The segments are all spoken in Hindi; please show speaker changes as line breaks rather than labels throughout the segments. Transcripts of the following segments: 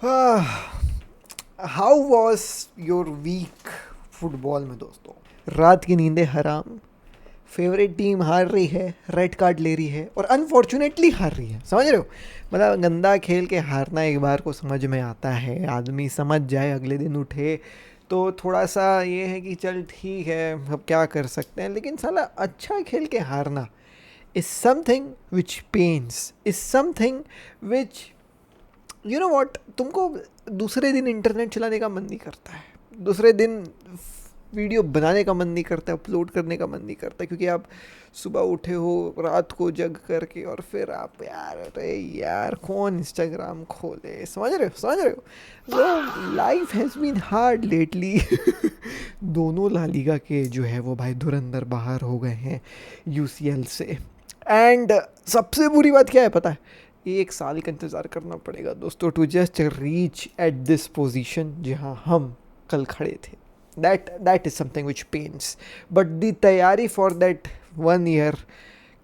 How was your week football में दोस्तों? रात की नींदें हराम, फेवरेट टीम हार रही है, रेड कार्ड ले रही है और अनफॉर्चुनेटली हार रही है, समझ रहे हो? मतलब गंदा खेल के हारना एक बार को समझ में आता है, आदमी समझ जाए, अगले दिन उठे तो थोड़ा सा ये है कि चल ठीक है, अब क्या कर सकते हैं। लेकिन साला अच्छा खेल के हारना is something which pains, is something which, you know what, तुमको दूसरे दिन इंटरनेट चलाने का मन नहीं करता है, दूसरे दिन वीडियो बनाने का मन नहीं करता, अपलोड करने का मन नहीं करता, क्योंकि आप सुबह उठे हो रात को जग करके और फिर आप यार, अरे यार कौन इंस्टाग्राम खोले, समझ रहे हो? तो life has been hard lately. दोनों ला लीगा के जो है वो भाई धुरंधर बाहर हो गए हैं यूसीएल से। एंड सबसे बुरी बात क्या है पता है? 1 साल का इंतज़ार करना पड़ेगा दोस्तों to just reach at this position जहाँ हम कल खड़े थे। That is something which pains, but the तैयारी for that 1 year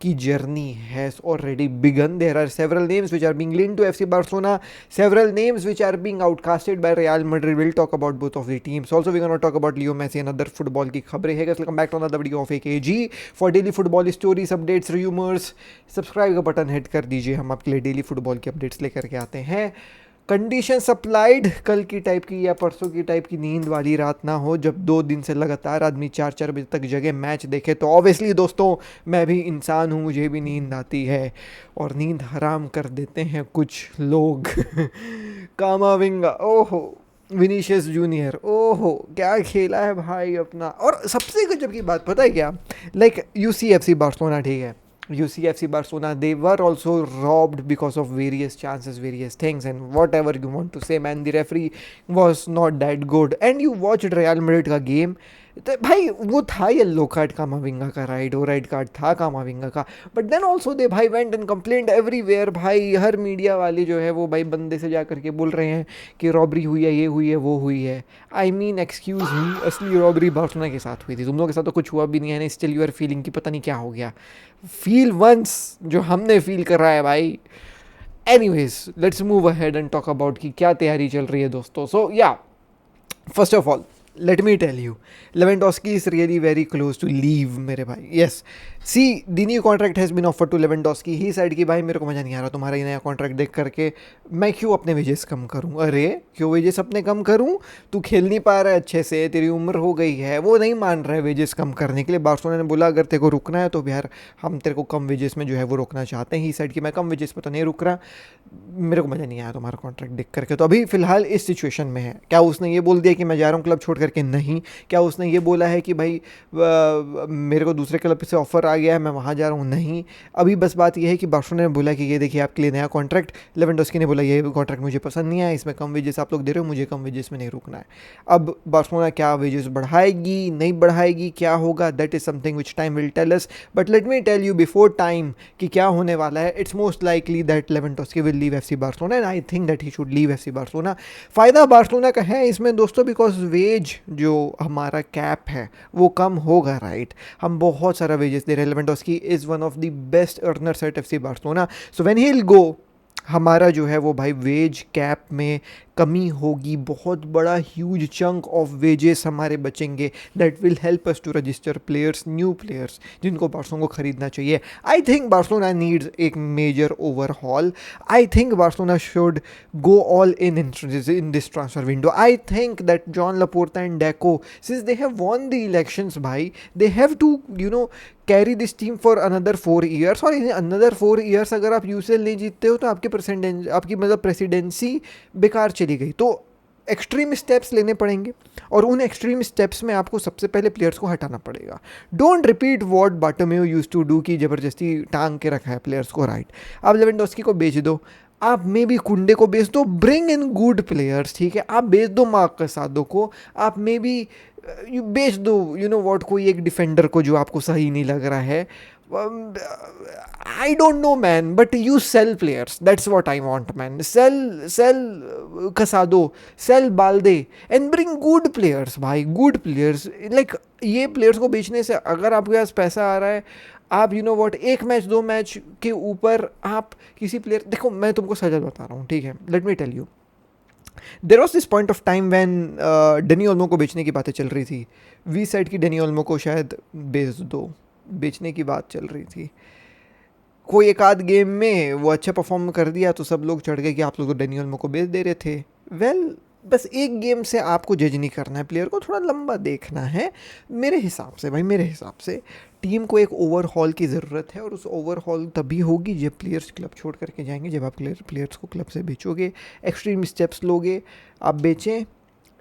की journey has already begun. There are several names which are being linked to FC Barcelona, several names which are being outcasted by Real Madrid. We'll talk about both of the teams. Also, we're going to talk about Leo Messi and other football की खबरें है. Welcome back to another video of AKG. For daily football stories, updates, rumors, subscribe का बटन हिट कर दीजिए, हम आपके लिए डेली फुटबॉल की अपडेट्स लेकर के आते हैं. कंडीशन सप्लाइड, कल की टाइप की या परसों की टाइप की नींद वाली रात ना हो जब 2 दिन से लगातार आदमी 4-4 बजे तक जगह मैच देखे. तो ऑब्वियसली दोस्तों मैं भी इंसान हूँ, मुझे भी नींद आती है और नींद हराम कर देते हैं कुछ लोग. कामाविंगा, ओहो, विनीशियस जूनियर, ओहो क्या खेला है भाई अपना. और सबसे गजब की बात पता है क्या? लाइक यूसीएफसी बार्सिलोना, ठीक है, UCFC Barcelona, they were also robbed because of various chances, various things, and whatever you want to say, man, the referee was not that good. And you watched Real Madrid का game, तो भाई वो था येलो कार्ड कामाविंगा का, राइट, वो रेड कार्ड था कामाविंगा का. बट देन ऑल्सो दे भाई वेंट एंड कंप्लेंट एवरीवेयर. भाई हर मीडिया वाले जो है वो भाई बंदे से जा करके बोल रहे हैं कि रॉबरी हुई है, ये हुई है, वो हुई है. आई मीन एक्सक्यूज मी, असली रॉबरी बार्सिलोना के साथ हुई थी, तुम लोगों के साथ तो कुछ हुआ भी नहीं है. स्टिल यू आर फीलिंग कि पता नहीं क्या हो गया. फील वंस जो हमने फील कर रहा है भाई. Anyways, let's move ahead and talk about कि क्या तैयारी चल रही है दोस्तों. सो या, first of all let me tell you, Lewandowski is really very close to leave मेरे भाई. Yes, see, the new contract has been offered to Lewandowski. He said कि भाई मेरे को मज़ा नहीं आ रहा तुम्हारा ये नया कॉन्ट्रैक्ट देख करके, मैं क्यों अपने वेजेस कम करूँ. अरे क्यों वेजेस अपने कम करूँ? तू खेल नहीं पा रहा है अच्छे से, तेरी उम्र हो गई है. वो नहीं मान रहा है वेजेस कम करने के लिए. बार्सिलोना ने बोला अगर तेरे को रुकना है तो यार हम तेरे को कम वेजेस में जो है वो रोकना चाहते हैं. ही साइड कि मैं कम वेजेस पर तो नहीं रुक रहा, मेरे को मज़ा नहीं आया तुम्हारा कॉन्ट्रैक्ट देख करके. तो अभी फ़िलहाल इस सिचुएशन में है. क्या उसने ये बोल दिया कि मैं जा रहा हूँ क्लब छोड़ करके? नहीं. क्या उसने ये बोला है कि भाई मेरे को दूसरे क्लब से ऑफर आ गया है, मैं वहाँ जा रहा हूँ? नहीं. अभी बस बात ये है कि बार्सिलोना ने बोला कि ये देखिए आपके लिए नया कॉन्ट्रैक्ट. लेवेंडोस्की ने बोला ये कॉन्ट्रैक्ट मुझे पसंद नहीं आया, इसमें कम वेजेस आप लोग दे रहे हो, मुझे कम वेजेस में नहीं रुकना है. अब बार्सिलोना क्या वेजेस बढ़ाएगी, नहीं बढ़ाएगी, क्या होगा, that is something which time will tell us. But let me tell you before time कि क्या होने वाला है. It's most likely that Lewandowski will leave FC Barcelona and I think that he should leave FC Barcelona. फ़ायदा बार्सिलोना का है इसमें दोस्तों, बिकॉज वेज जो हमारा कैप है वो कम होगा, राइट. हम बहुत सारा वेजेस दे रहे हैं. Lewandowski is one of the best earners at FC Barcelona. So when he will go, हमारा जो है वो भाई वेज कैप में कमी होगी. बहुत बड़ा ह्यूज चंक ऑफ वेजेस हमारे बचेंगे. That will help us to register players, new players जिनको बार्सिलोना को खरीदना चाहिए. आई थिंक बार्सिलोना नीड्स एक major overhaul. I think Barcelona should go all in this transfer window. I think that John Laporta and Deco, since they have won the elections, bhai, they have to, you know, carry this team for another 4 years. और in another 4 years अगर आप यूसीएल नहीं जीतते हो तो आपकी मतलब प्रेसिडेंसी बेकार चली गई. तो एक्सट्रीम स्टेप्स लेने पड़ेंगे और उन एक्सट्रीम स्टेप्स में आपको सबसे पहले प्लेयर्स को हटाना पड़ेगा. Don't repeat what Bartomeu used to do कि ज़बरदस्ती टांग के रखा है प्लेयर्स को, राइट. आप लेवेंडोस्की को बेच दो, आप मे बी कुंडे को बेच दो, ब्रिंग इन गुड प्लेयर्स, ठीक है. आप बेच दो मार्कस सादो को, आप मे बी बेच दो, यू नो वॉट, कोई एक डिफेंडर को जो आपको सही नहीं लग रहा है. I don't know, man, but you sell players. That's what I want, man. Sell Casado, sell Balde, and bring good players, भाई. Good players. Like ये players को बेचने से अगर आपके पास पैसा आ रहा है, आप you know what, 1 match 2 match के ऊपर आप किसी प्लेयर, देखो मैं तुमको सजा बता रहा हूँ, ठीक है. Let me tell you, there was this point of time when Dani Olmo को बेचने की बातें चल रही थी. वी साइड की डेनी ओल्मो को शायद बेच दो, बेचने की बात चल रही थी. कोई एक आध गेम में वो अच्छा परफॉर्म कर दिया तो सब लोग चढ़ गए कि आप लोग तो डेनी ओल्मो को बेच दे रहे थे. वेल बस एक गेम से आपको जज नहीं करना है, प्लेयर को थोड़ा लंबा देखना है. मेरे हिसाब से भाई, मेरे हिसाब से टीम को एक ओवरहॉल की ज़रूरत है, और उस ओवरहॉल तभी होगी जब प्लेयर्स क्लब छोड़ करके जाएंगे, जब आप प्लेयर्स को क्लब से बेचोगे, एक्सट्रीम स्टेप्स लोगे, आप बेचें,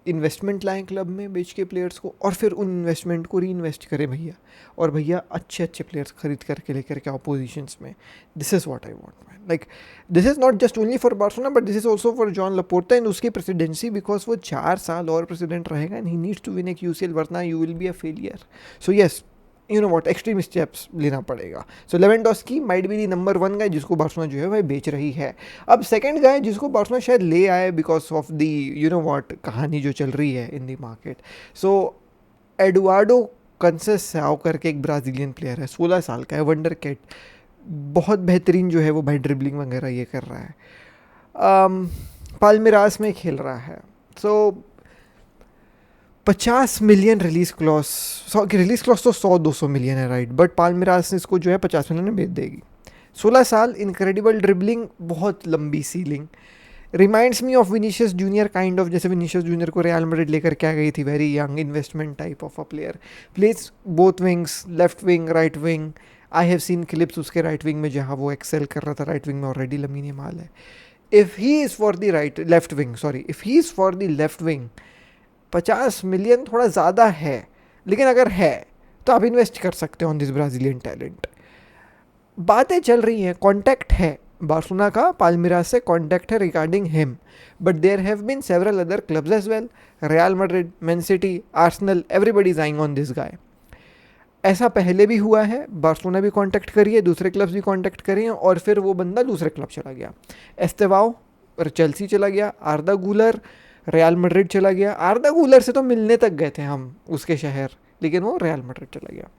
इन्वेस्टमेंट लाएं क्लब में बेच के प्लेयर्स को, और फिर उन इन्वेस्टमेंट को री इन्वेस्ट करें भैया. और भैया अच्छे अच्छे प्लेयर्स खरीद करके लेकर के आओ पोजीशंस में. This is what I want man. Like this is not just only for Barcelona, but this is also for Joan Laporta and उसकी प्रेसिडेंसी, बिकॉज वो 4 साल और प्रेसिडेंट रहेगा and he needs to win एक यूसीएल, वरना you will be a failure. So yes, you know what, extreme steps लेना पड़ेगा. So Lewandowski might be the number 1 guy जिसको बार्सिलोना जो है वह बेच रही है. अब सेकंड गाय जिसको बार्सिलोना शायद ले आए because of the you know what कहानी जो चल रही है इन दी मार्केट. सो एडुआर्डो कंसेसाओ करके एक ब्राज़ीलियन प्लेयर है, 16 साल का है, वंडर किड, बहुत बेहतरीन जो है वो भाई ड्रिबलिंग वगैरह ये कर रहा है. पाल्मिरास में खेल रहा है. सो 50 मिलियन रिलीज क्लॉज तो 100-200 मिलियन है राइट, बट पाल्मिरास इसको जो है 50 मिलियन में बेच देगी. 16 साल, इनक्रेडिबल ड्रिबलिंग, बहुत लंबी ceiling, reminds me of Vinicius Junior kind of, जैसे विनीशियस जूनियर को रियल मैड्रिड लेकर क्या गई थी, very young investment type of a player. Plays both wings, left wing, right wing. I have seen clips उसके राइट विंग में जहाँ वो एक्सेल कर रहा था. राइट विंग में ऑलरेडी लमीन यमाल है. If he is for the left wing, if he is for the left wing, 50 million थोड़ा ज़्यादा है, लेकिन अगर है तो आप इन्वेस्ट कर सकते हो ऑन दिस ब्राज़ीलियन टैलेंट. बातें चल रही हैं, कॉन्टैक्ट है बार्सिलोना का, पाल्मिरास से कॉन्टैक्ट है regarding him, but there have been several other clubs as well. Real Madrid, Man City, Arsenal, everybody is eyeing on this guy. ऐसा पहले भी हुआ है, बार्सिलोना भी कॉन्टैक्ट करिए, दूसरे क्लब्स भी कॉन्टैक्ट करिए, और फिर वो बंदा दूसरे क्लब चला गया. एस्तेवाओ चेल्सी चला गया, आर्दा गूलर रियल मैड्रिड चला गया. आर्दा गूलर से तो मिलने तक गए थे हम उसके शहर, लेकिन वो रियल मैड्रिड चला गया.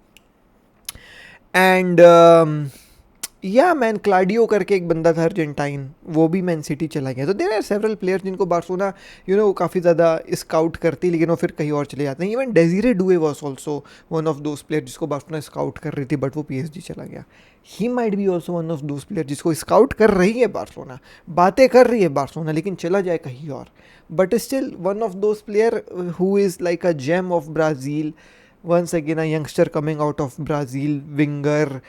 एंड या मैन क्लाडियो करके एक बंदा था अर्जेंटाइन, वो भी मैन सिटी चला गया. तो देयर आर सेवरल प्लेयर्स जिनको बार्सिलोना यू नो काफ़ी ज़्यादा स्काउट करती, लेकिन वो फिर कहीं और चले जाते हैं. Even Desire Doue was also one of those player जिसको बार्सिलोना स्काउट कर रही थी, बट वो पीएसजी चला गया. He might be also one of those player जिसको स्काउट कर रही है बार्सिलोना, बातें कर रही है बार्सिलोना, लेकिन चला जाए कहीं और. But still one of those player who is like a gem of Brazil. once again a youngster coming out of Brazil, winger,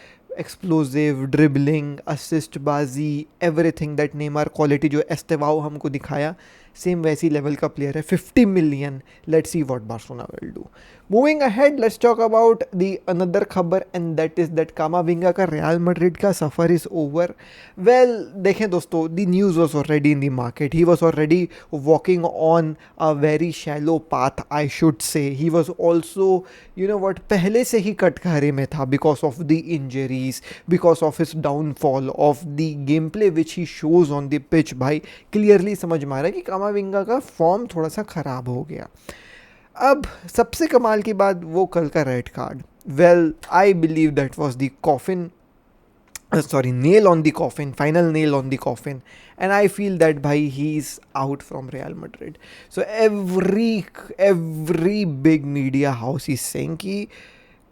explosive, dribbling, assist बाजी, everything that Neymar quality जो एस्तेवाओ हमको दिखाया, सेम वैसी लेवल का प्लेयर है. 50 million. Let's see what Barcelona will do. Moving ahead, let's talk about the another खबर, and that is that Camavinga का रियल मैड्रिड का सफ़र इज़ ओवर. वेल देखें दोस्तों, the news was already in the market. He was already walking on a very shallow path, I should say. He was also you know what पहले से ही कटघरे में था because of the injuries, because of his downfall, of the game play which he shows on the pitch. भाई क्लियरली समझ में आ रहा है कि कामाविंगा का फॉर्म थोड़ा सा ख़राब हो गया. अब सबसे कमाल की बात, वो कल का red card. Well I believe that was the coffin, nail on the coffin, final nail on the coffin, and I feel that bhai he is out from Real Madrid. So every big media house is saying कि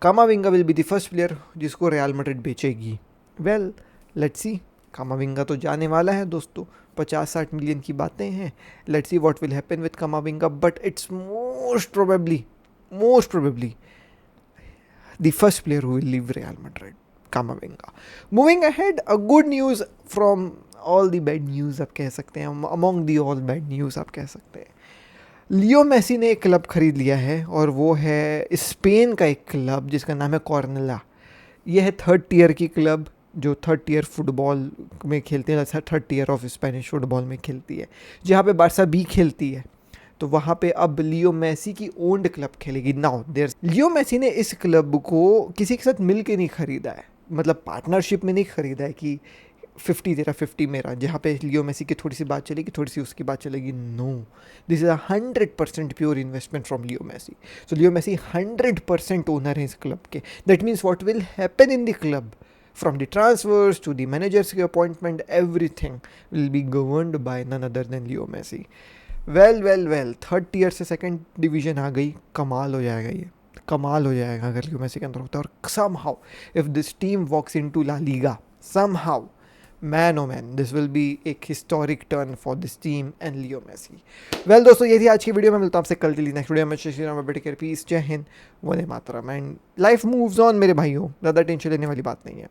Camavinga will be the first player जिसको Real Madrid बेचेगी. Well, let's see. Camavinga तो जाने वाला है दोस्तों, 50-60 मिलियन की बातें हैं. Let's see what will happen with Camavinga, but it's most probably the first player who will leave Real Madrid, Camavinga. Moving ahead, a good news from all the bad news आप कह सकते हैं, among the all bad news आप कह सकते हैं. लियो मेसी ने एक क्लब खरीद लिया है, और वो है स्पेन का एक क्लब जिसका नाम है कॉर्नेला. यह है 3rd टियर की क्लब जो 3rd टियर फुटबॉल में खेलते हैं, 3rd tier of Spanish football में खेलती है, जहाँ पे बार्सा बी खेलती है. तो वहाँ पे अब लियो मेसी की ओन्ड क्लब खेलेगी. नाउ देयर लियो मेसी ने इस क्लब को किसी के साथ मिल के नहीं खरीदा है, मतलब पार्टनरशिप में नहीं खरीदा है कि 50 तेरा 50 मेरा, जहाँ पे लियो मेसी की थोड़ी सी बात चलेगी, थोड़ी सी उसकी बात चलेगी. No, this is 100% pure investment from Leo Messi. So Leo Messi 100% owner है इस क्लब के. That means what will happen in the club, from the transfers to the managers appointment, everything will be governed by none other than Leo Messi. Well third tier से सेकंड डिवीजन आ गई, कमाल हो जाएगा ये, कमाल हो जाएगा अगर लियो मेसी के अंदर होता है। और somehow if this team walks into La Liga, somehow, man oh man, this will be एक historic turn for this team and Leo Messi. Well दोस्तों, ये थी आज की वीडियो में, मिलता हूँ आपसे कल के लिए नेक्स्ट वीडियो में। श्री राम, बेटे केयर, पीस, जय Hind, Vande Mataram, and life moves on मेरे भाइयों, ज़्यादा टेंशन लेने वाली बात नहीं है।